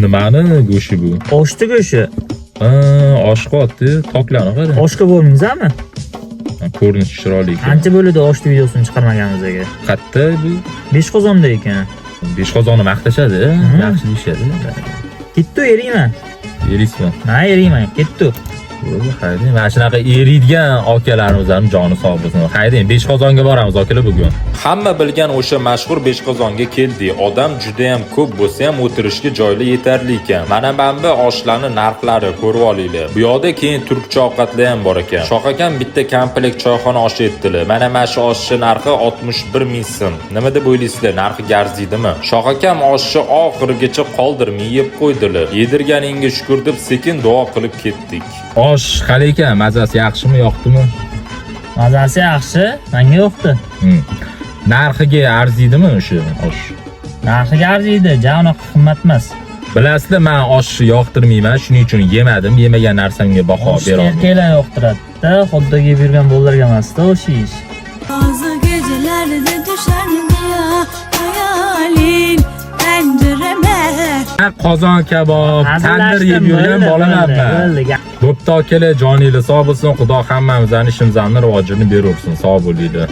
Nimani go'shi bu? Oshni go'shi. Oshga otdi, toklani qara. Oshga bo'lmaysizmi? Ko'rinishi chiroyli ekan. Qancha bo'ladi oshni videosini chiqarmaganimizga? Qatta bu? 5 qozonda ekan. Beshqozonni maqtashadi, yaxshi deyishadi. Ketdi eriyman. Erismi? Ha, eriyman. Ketdi. Haydang, mana shunaqa eriydigan akalarimizni joni sog' bo'lsin. Haydang, Beshqozonga boramiz akalar bugun. Hamma bilgan o'sha mashhur Beshqozonga keldik. Odam juda ham ko'p bo'lsa ham o'tirishga joylar yetarli ekan. Mana bu oshlarning narxlari ko'rib olinglar. Bu yoqda keyin turkcha ovqatlar ham bor ekan. Shoh akam bitta komplekt choyxona oshi aytdilar. Mana shu oshning narxi 61 ming so'm. Nima deb o'ylaysizlar? Narxi garziydimi? Shoh akam oshni oxirigacha qoldirmay yeb qo'ydilar. Yedirganingga shukr deb sekin duo qilib ketdik. Osh qalay ekan? Mazasi yaxshimi, yoqdimi? Mazasi yaxshi, menga yoqdi. Narxiga arziydimi o'sha osh? Narxiga arziydi, javob qimmat emas. Bilasizlar, men oshni yoqtirmayman, shuning uchun yemadim. Yemagan narsamga baho bera olmayman. Erkaklar yoqtiradi-da, xuddi yeb yurgan bolalarga emas-da o'sha ish. Bazı gecelarda düşer ya hayalin pencereme. Qozon kabob, tandir yeb yurgan bolaman men. Bo'pti akalar, joningiz sog' bo'lsin. Xudo hammamizning ishimizning rivojini bersin. Sog' bo'linglar.